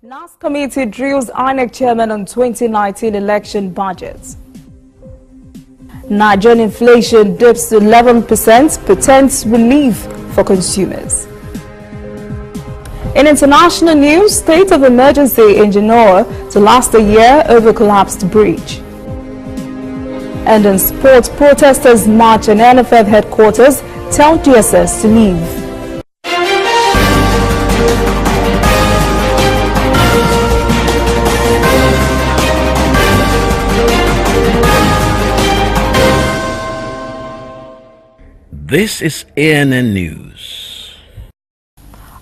NAS committee drills INEC chairman on 2019 election budgets. Nigerian inflation dips to 11%, portends relief for consumers. In international news, state of emergency in Genoa to last a year over collapsed bridge. And in sports, protesters march in NFF headquarters, tell DSS to leave. This is ANN News.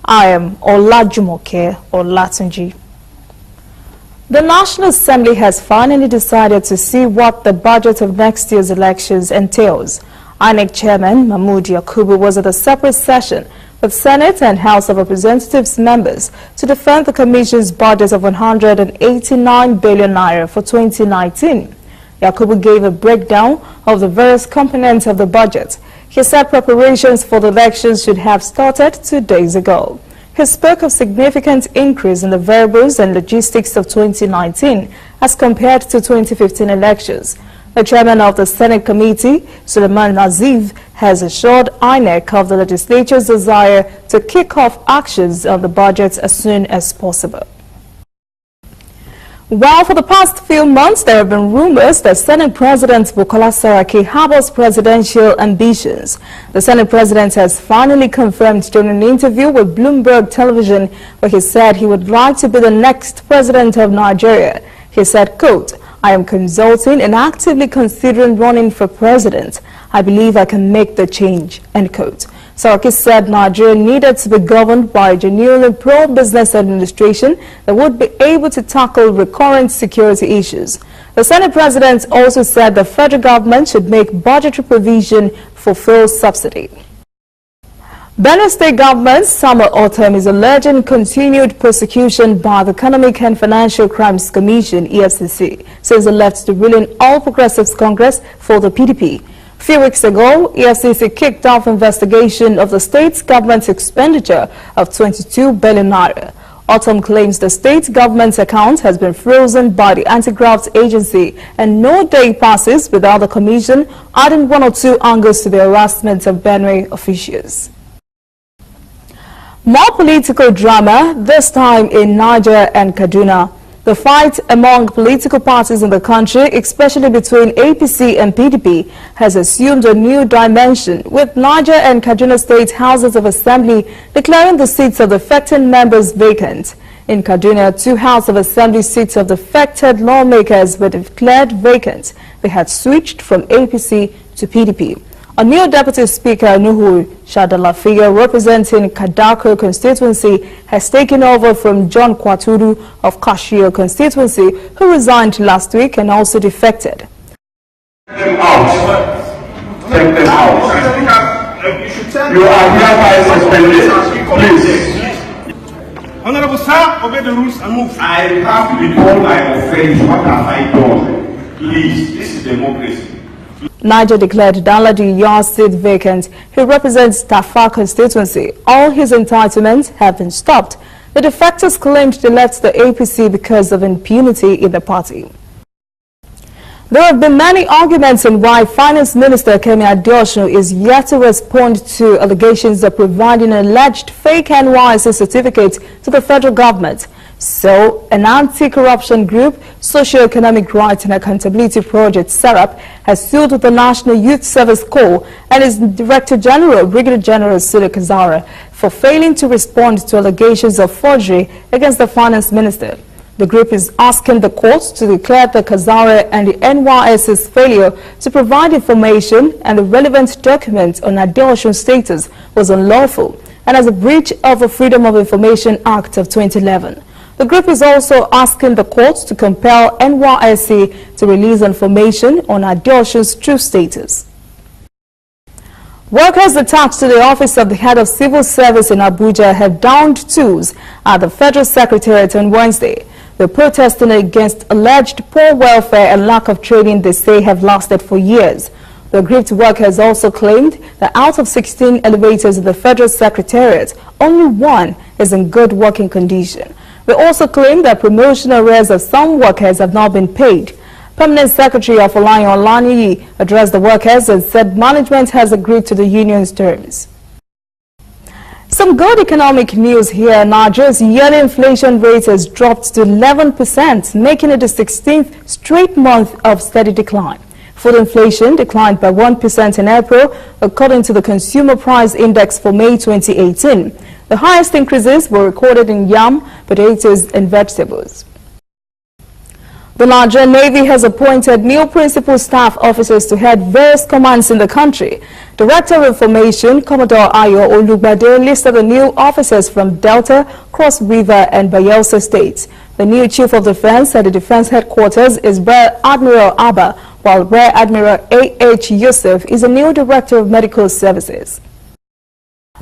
I am Olajumoke Olatunji. The National Assembly has finally decided to see what the budget of next year's elections entails. INEC Chairman Mahmood Yakubu was at a separate session with Senate and House of Representatives members to defend the Commission's budget of 189 billion naira for 2019. Yakubu gave a breakdown of the various components of the budget. He said preparations for the elections should have started 2 days ago. He spoke of significant increase in the variables and logistics of 2019 as compared to 2015 elections. The chairman of the Senate Committee, Suleiman Nazif, has assured INEC of the legislature's desire to kick off actions on the budget as soon as possible. Well, for the past few months, there have been rumors that Senate President Bukola Saraki harbors presidential ambitions. The Senate President has finally confirmed during an interview with Bloomberg Television, where he said he would like to be the next president of Nigeria. He said, quote, "I am consulting and actively considering running for president. I believe I can make the change," end quote. Saraki said Nigeria needed to be governed by a genuinely pro-business administration that would be able to tackle recurrent security issues. The Senate President also said the federal government should make budgetary provision for fuel subsidy. Benue State Government, Samuel Ortom, is alleging continued persecution by the Economic and Financial Crimes Commission, EFCC, since it left the ruling All Progressives Congress for the PDP. A few weeks ago, EFCC kicked off investigation of the state's government's expenditure of 22 billion naira. Ortom claims the state government's account has been frozen by the anti-graft agency and no day passes without the commission adding one or two angles to the harassment of Benue officials. More political drama, this time in Niger and Kaduna. The fight among political parties in the country, especially between APC and PDP, has assumed a new dimension, with Niger and Kaduna State Houses of Assembly declaring the seats of the affected members vacant. In Kaduna, 2 House of Assembly seats of the affected lawmakers were declared vacant. They had switched from APC to PDP. A new Deputy Speaker, Nuhu Shadalafiya, representing Kadako constituency, has taken over from John Kwaturu of Kashio constituency, who resigned last week and also defected. Take them out. Take them out. You are hereby suspended. Please. Honorable sir, obey the rules and move. I have to be told my offense. What have I done? Please, this is democracy. Niger declared Danladi Yar seat vacant. He represents Tafa constituency. All his entitlements have been stopped. The defectors claimed they left the APC because of impunity in the party. There have been many arguments on why Finance Minister Kemi Adeosun is yet to respond to allegations of providing an alleged fake NYSC certificate to the federal government. So, an anti-corruption group, Socio-Economic Rights and Accountability Project, SERAP, has sued the National Youth Service Corps and its Director General, Brigadier General Sule Kazara, for failing to respond to allegations of forgery against the Finance Minister. The group is asking the courts to declare the Kazara and the NYSC's failure to provide information and the relevant documents on Adeosun's status was unlawful and as a breach of the Freedom of Information Act of 2011. The group is also asking the courts to compel NYSC to release information on Adeosun's true status. Workers attached to the office of the head of civil service in Abuja have downed tools at the Federal Secretariat on Wednesday. They're protesting against alleged poor welfare and lack of training they say have lasted for years. The aggrieved workers also claimed that out of 16 elevators in the Federal Secretariat, only one is in good working condition. They also claim that promotion arrears of some workers have not been paid. Permanent Secretary of Olayan Olaniyi addressed the workers and said management has agreed to the union's terms. Some good economic news here. Nigeria's yearly inflation rate has dropped to 11%, making it the 16th straight month of steady decline. Food inflation declined by 1% in April, according to the Consumer Price Index for May 2018. The highest increases were recorded in yam, potatoes and vegetables. The Nigerian Navy has appointed new principal staff officers to head various commands in the country. Director of Information, Commodore Ayo Olugbade, listed the new officers from Delta, Cross River and Bayelsa states. The new Chief of Defense at the Defense Headquarters is Rear Admiral Abba, while Rear Admiral A.H. Yusuf is the new Director of Medical Services.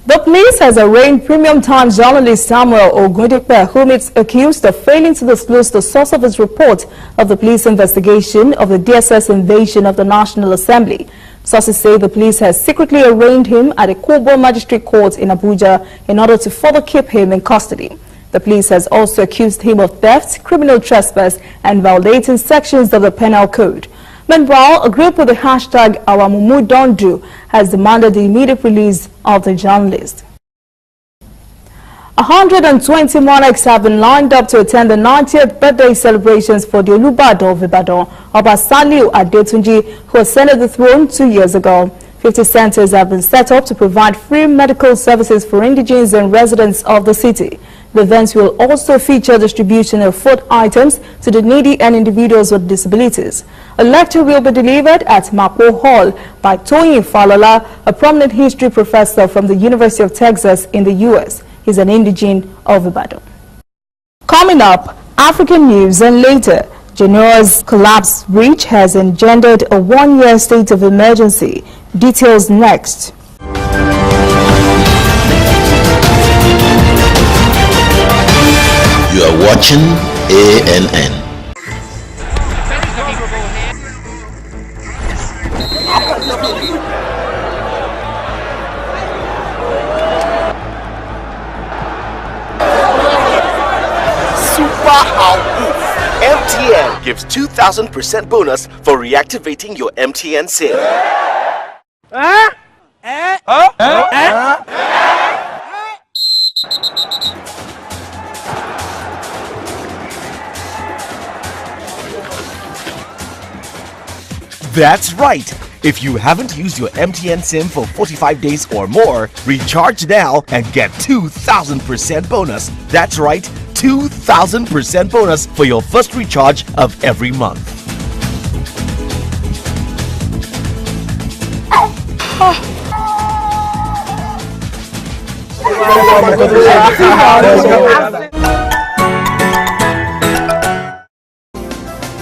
The police has arraigned Premium Times journalist Samuel Ogundipe, whom it's accused of failing to disclose the source of his report of the police investigation of the DSS invasion of the National Assembly. Sources say the police has secretly arraigned him at a Kobo Magistrate Court in Abuja in order to further keep him in custody. The police has also accused him of theft, criminal trespass, and violating sections of the Penal Code. Meanwhile, a group with the hashtag #AwaMumuDon'tDo has demanded the immediate release of the journalist. 120 monarchs have been lined up to attend the 90th birthday celebrations for the Olubadan of Ibadan, Oba Saliu Adetunji, who ascended the throne 2 years ago. 50 centers have been set up to provide free medical services for indigents and residents of the city. The events will also feature distribution of food items to the needy and individuals with disabilities. A lecture will be delivered at Mapo Hall by Toyin Falola, a prominent history professor from the University of Texas in the U.S. He's an indigene of Ibadan. Coming up, African news, and later, Genoa's collapsed bridge has engendered a one-year state of emergency. Details next. You are watching ANN. Super Awoof. MTN gives 2,000% bonus for reactivating your MTN SIM. That's right! If you haven't used your MTN SIM for 45 days or more, recharge now and get 2,000% bonus. That's right, 2,000% bonus for your first recharge of every month.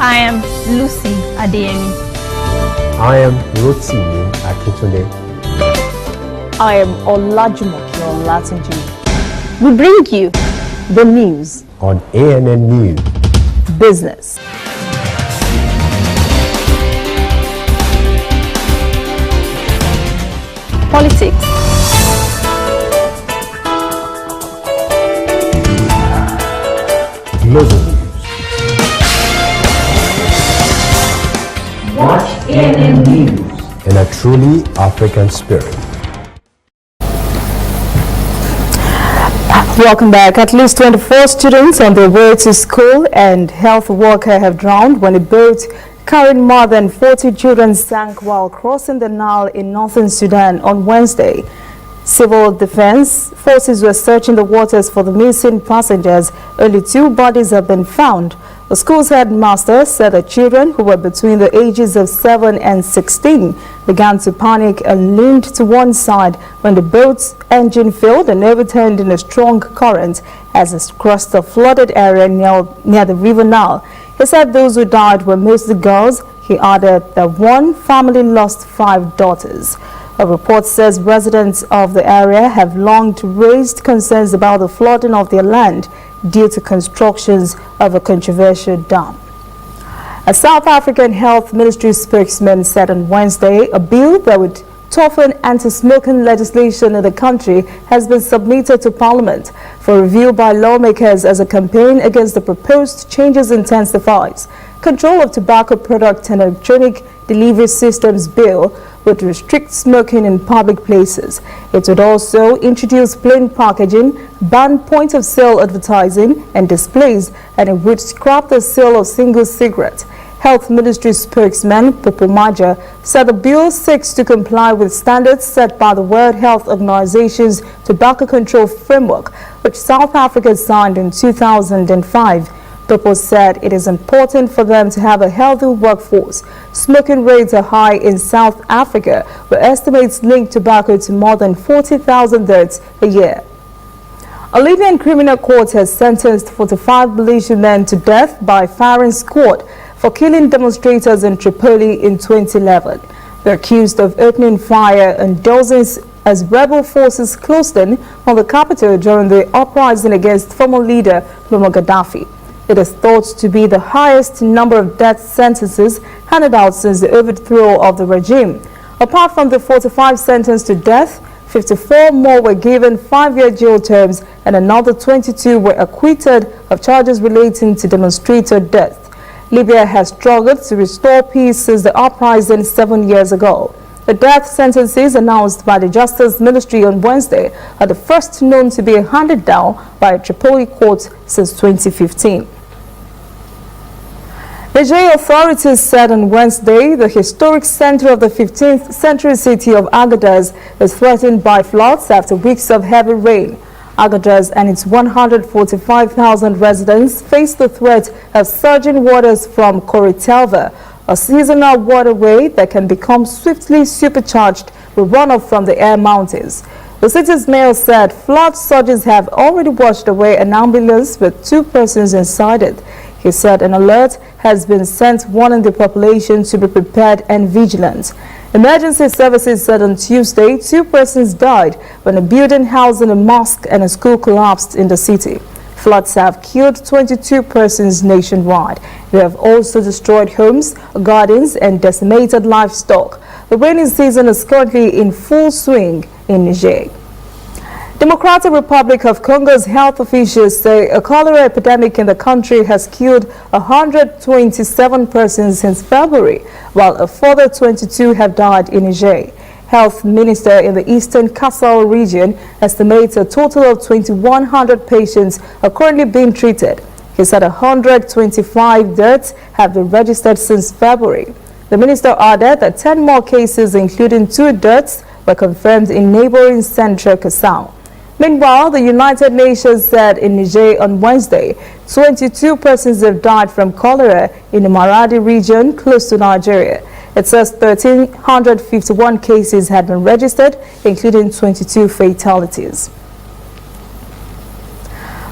I am Lucy Adeyemi. I am Rotimi Akintunde. I am Olajumoke Olatunji. We bring you the news On ANN News. Business, politics, Global News. Watch ANN News. In a truly African spirit. Welcome back. At least 24 students on their way to school and health worker have drowned when a boat carrying more than 40 children sank while crossing the Nile in northern Sudan on Wednesday. Civil defense forces were searching the waters for the missing passengers. Only 2 bodies have been found. The school's headmaster said the children, who were between the ages of 7 and 16, began to panic and leaned to one side when the boat's engine failed and overturned in a strong current as it crossed a flooded area near the River Nile. He said those who died were mostly girls. He added that one family lost 5 daughters. A report says residents of the area have long raised concerns about the flooding of their land due to constructions of a controversial dam. A South African Health Ministry spokesman said on Wednesday a bill that would toughen anti-smoking legislation in the country has been submitted to Parliament for review by lawmakers as a campaign against the proposed changes intensifies. Control of Tobacco Product and Electronic Delivery Systems Bill would restrict smoking in public places. It would also introduce plain packaging, ban point-of-sale advertising and displays, and it would scrap the sale of single cigarettes. Health Ministry spokesman Popo Maja said the bill seeks to comply with standards set by the World Health Organization's Tobacco Control Framework, which South Africa signed in 2005. Popo said it is important for them to have a healthy workforce. Smoking rates are high in South Africa, where estimates link tobacco to more than 40,000 deaths a year. A Libyan criminal court has sentenced 45 militiamen to death by firing squad for killing demonstrators in Tripoli in 2011. They're accused of opening fire on dozens as rebel forces closed in on the capital during the uprising against former leader Muammar Gaddafi. It is thought to be the highest number of death sentences handed out since the overthrow of the regime. Apart from the 45 sentenced to death, 54 more were given 5-year jail terms and another 22 were acquitted of charges relating to demonstrator death. Libya has struggled to restore peace since the uprising 7 years ago. The death sentences announced by the Justice Ministry on Wednesday are the first known to be handed down by a Tripoli court since 2015. Niger authorities said on Wednesday the historic center of the 15th century city of Agadez is threatened by floods after weeks of heavy rain. Agadez and its 145,000 residents face the threat of surging waters from Koritelva, a seasonal waterway that can become swiftly supercharged with runoff from the air mountains. The city's mayor said flood surges have already washed away an ambulance with 2 persons inside it. He said an alert has been sent warning the population to be prepared and vigilant. Emergency services said on Tuesday 2 persons died when a building housing a mosque and a school collapsed in the city. Floods have killed 22 persons nationwide. They have also destroyed homes, gardens, and decimated livestock. The rainy season is currently in full swing in Niger. Democratic Republic of Congo's health officials say a cholera epidemic in the country has killed 127 persons since February, while a further 22 have died in Niger. Health Minister in the Eastern Kasai region estimates a total of 2,100 patients are currently being treated. He said 125 deaths have been registered since February. The minister added that 10 more cases, including 2 deaths, were confirmed in neighboring Central Kasai. Meanwhile, the United Nations said in Niger on Wednesday, 22 persons have died from cholera in the Maradi region close to Nigeria. It says 1,351 cases had been registered, including 22 fatalities.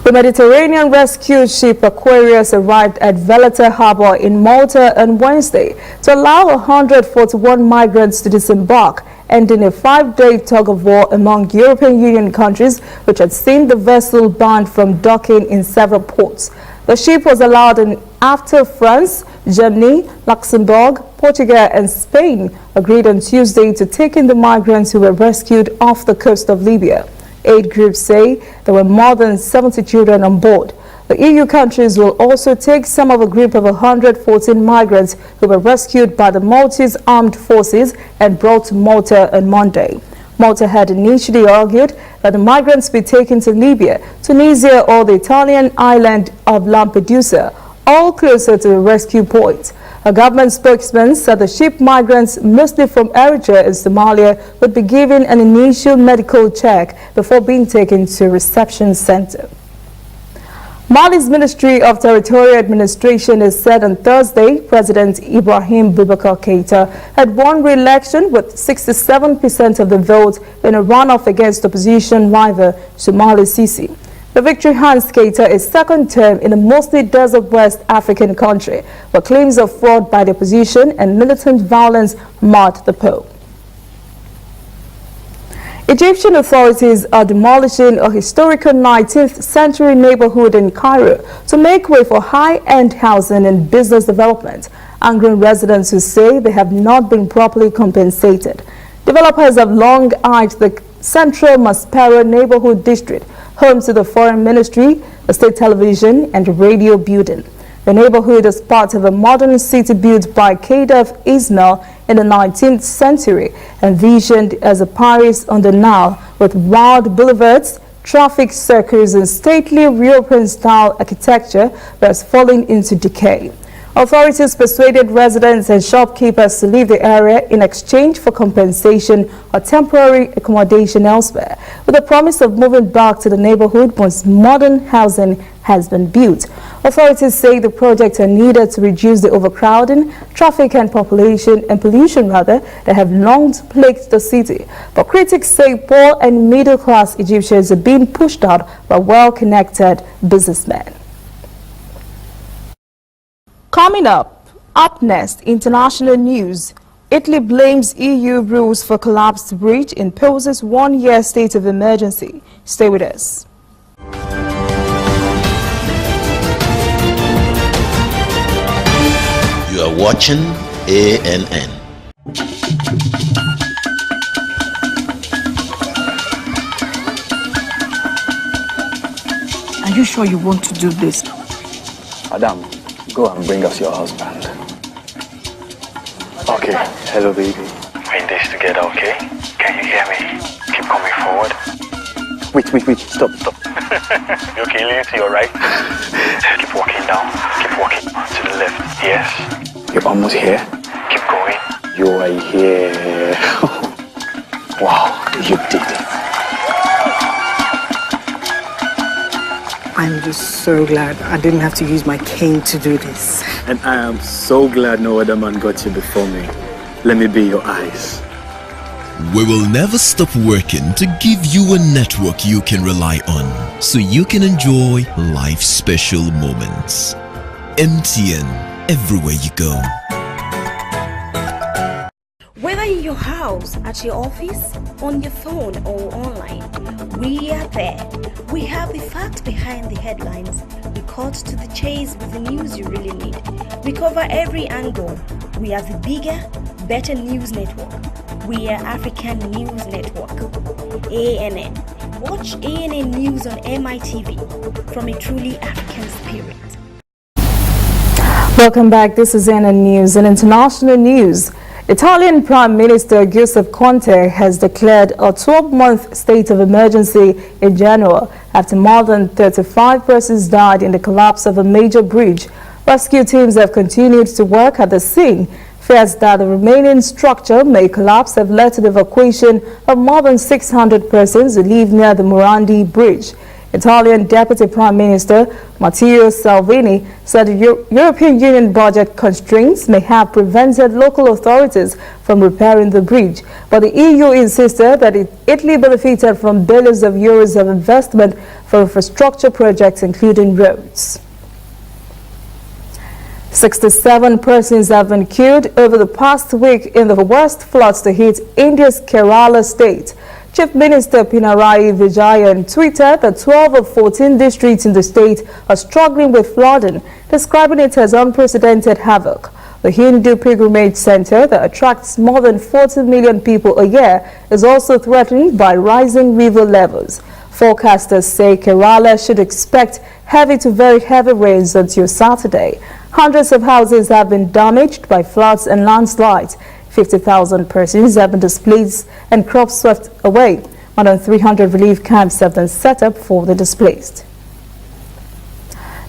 The Mediterranean rescue ship Aquarius arrived at Valletta Harbor in Malta on Wednesday to allow 141 migrants to disembark, ending a 5-day tug-of-war among European Union countries which had seen the vessel banned from docking in several ports. The ship was allowed in after France, Germany, Luxembourg, Portugal and Spain agreed on Tuesday to take in the migrants who were rescued off the coast of Libya. Aid groups say there were more than 70 children on board. The EU countries will also take some of a group of 114 migrants who were rescued by the Maltese armed forces and brought to Malta on Monday. Malta had initially argued that the migrants be taken to Libya, Tunisia or the Italian island of Lampedusa, all closer to the rescue point. A government spokesman said the ship migrants, mostly from Eritrea and Somalia, would be given an initial medical check before being taken to a reception center. Mali's Ministry of Territorial Administration has said on Thursday President Ibrahim Boubacar Keïta had won re-election with 67% of the vote in a runoff against opposition rival Somali Sisi. The victory hands Keïta a second term in a mostly desert West African country, where claims of fraud by the opposition and militant violence marred the poll. Egyptian authorities are demolishing a historical 19th century neighborhood in Cairo to make way for high-end housing and business development, angering residents who say they have not been properly compensated. Developers have long eyed the central Maspero neighborhood district, home to the Foreign Ministry, the State Television and Radio building. The neighborhood is part of a modern city built by Khedive Ismail in the 19th century, envisioned as a Paris on the Nile with wide boulevards, traffic circles and stately European-style architecture that's falling into decay. Authorities persuaded residents and shopkeepers to leave the area in exchange for compensation or temporary accommodation elsewhere, with the promise of moving back to the neighborhood once modern housing has been built. Authorities say the projects are needed to reduce the overcrowding, traffic and pollution that have long plagued the city. But critics say poor and middle-class Egyptians are being pushed out by well-connected businessmen. Coming up next, international news. Italy blames EU rules for collapsed bridge, imposes one-year state of emergency. Stay with us. You are watching ANN. Are you sure you want to do this? Adam, go and bring us your husband. Okay, hello baby. We're in this together, okay? Can you hear me? Keep coming forward. Wait, stop. You okay, lean to your right. Keep walking down. Keep walking to the left. Yes. You're almost here. Keep going. You are here. Wow, you did it. I'm just so glad I didn't have to use my cane to do this. And I am so glad no other man got you before me. Let me be your eyes. We will never stop working to give you a network you can rely on, so you can enjoy life's special moments. MTN, everywhere you go. Whether in your house, at your office, on your phone or online, we are there. We have the facts behind the headlines. We cut to the chase with the news you really need. We cover every angle. We are the bigger, better news network. We are African News Network. ANN. Watch ANN News on MITV from a truly African spirit. Welcome back. This is ANN News and international news. Italian Prime Minister Giuseppe Conte has declared a 12-month state of emergency in Genoa after more than 35 persons died in the collapse of a major bridge. Rescue teams have continued to work at the scene. Fears that the remaining structure may collapse have led to the evacuation of more than 600 persons who live near the Morandi Bridge. Italian Deputy Prime Minister Matteo Salvini said the European Union budget constraints may have prevented local authorities from repairing the bridge, but the EU insisted that Italy benefited from billions of euros of investment for infrastructure projects, including roads. 67 persons have been killed over the past week in the worst floods to hit India's Kerala state. Chief Minister Pinarayi Vijayan tweeted that 12 of 14 districts in the state are struggling with flooding, describing it as unprecedented havoc. The Hindu pilgrimage center that attracts more than 40 million people a year is also threatened by rising river levels. Forecasters say Kerala should expect heavy to very heavy rains until Saturday. Hundreds of houses have been damaged by floods and landslides. 50,000 persons have been displaced and crops swept away. More than 300 relief camps have been set up for the displaced.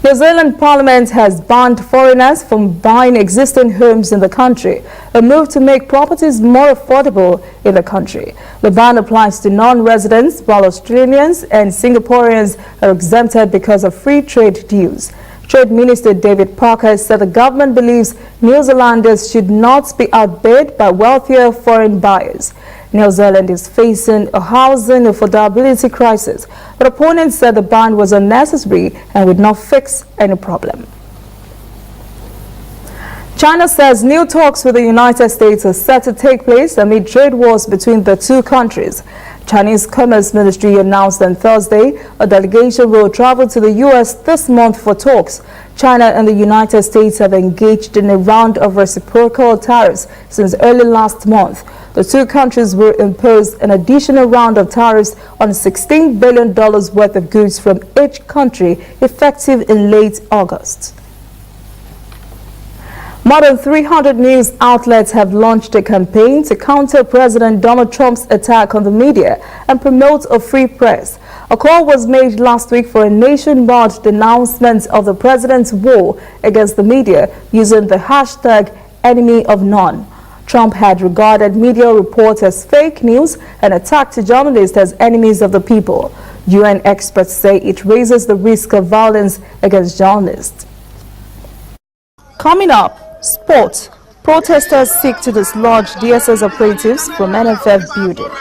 New Zealand Parliament has banned foreigners from buying existing homes in the country, a move to make properties more affordable in the country. The ban applies to non-residents, while Australians and Singaporeans are exempted because of free trade deals. Trade Minister David Parker said the government believes New Zealanders should not be outbid by wealthier foreign buyers. New Zealand is facing a housing affordability crisis, but opponents said the ban was unnecessary and would not fix any problem. China says new talks with the United States are set to take place amid trade wars between the two countries. Chinese Commerce Ministry announced on Thursday a delegation will travel to the U.S. this month for talks. China and the United States have engaged in a round of reciprocal tariffs since early last month. The two countries will impose an additional round of tariffs on $16 billion worth of goods from each country, effective in late August. More than 300 news outlets have launched a campaign to counter President Donald Trump's attack on the media and promote a free press. A call was made last week for a nationwide denouncement of the president's war against the media using the hashtag #EnemyOfNone. Trump had regarded media reports as fake news and attacked journalists as enemies of the people. UN experts say it raises the risk of violence against journalists. Coming up, sports. Protesters seek to dislodge DSS operatives from NFF building.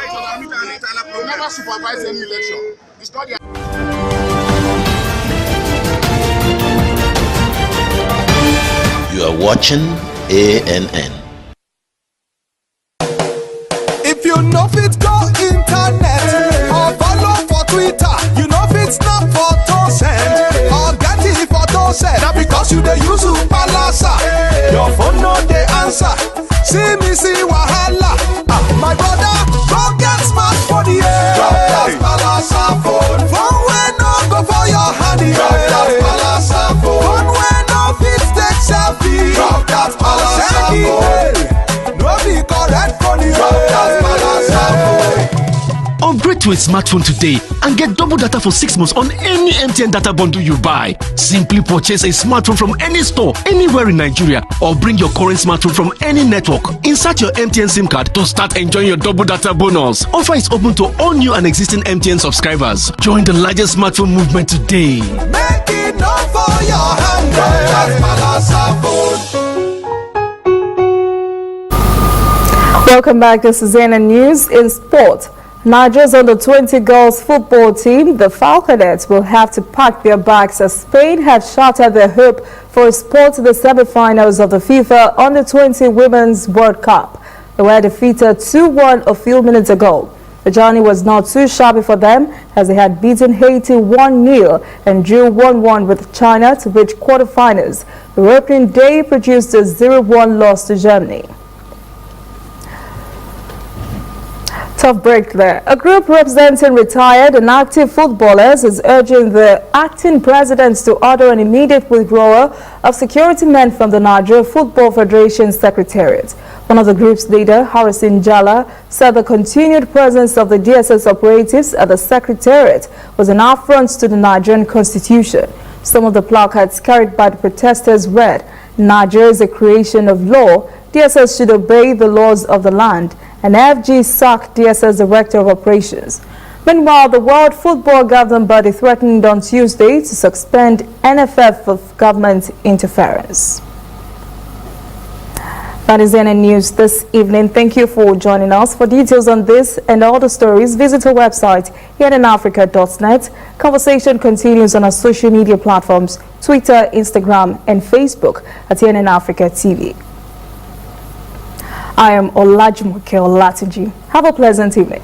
You are watching ANN. If you know fit go internet or follow for Twitter, you know fit snap photo send or get it photo send. Now because you dey use Palasa, your phone no dey answer. See me see wahala. My brother, go get smartphone, yeah. Drop that Palasa phone. Phone wey no go for your hand, yeah. Drop that Palasa phone. Phone wey no fit take selfie. Drop that Palasa phone. No be correct phone, yeah. Drop that Palasa phone. Upgrade to a smartphone today and get double data for 6 months on any MTN data bundle you buy. Simply purchase a smartphone from any store anywhere in Nigeria or bring your current smartphone from any network. Insert your MTN SIM card to start enjoying your double data bonus. Offer is open to all new and existing MTN subscribers. Join the largest smartphone movement today. Make it known for your hand. Welcome back. This is ANN News in Sport. Nigeria's under-20 girls football team, the Falconets, will have to pack their bags as Spain had shattered their hope for a spot to the semi-finals of the FIFA Under-20 Women's World Cup. They were defeated 2-1 a few minutes ago. The journey was not too shabby for them as they had beaten Haiti 1-0 and drew 1-1 with China to reach quarterfinals. The opening day produced a 0-1 loss to Germany. Tough break there. A group representing retired and active footballers is urging the acting president to order an immediate withdrawal of security men from the Nigeria Football Federation Secretariat. One of the group's leader, Harrison Jala, said the continued presence of the DSS operatives at the Secretariat was an affront to the Nigerian constitution. Some of the placards carried by the protesters read, "Nigeria is a creation of law. DSS should obey the laws of the land." And FG sacked DSS Director of Operations. Meanwhile, the World Football Governing Body threatened on Tuesday to suspend NFF for government interference. That is ANN News this evening. Thank you for joining us. For details on this and all the stories, visit our website, ANNAfrica.net. Conversation continues on our social media platforms, Twitter, Instagram, and Facebook at ANN Africa TV. I am Olajumoke Olatunji. Have a pleasant evening.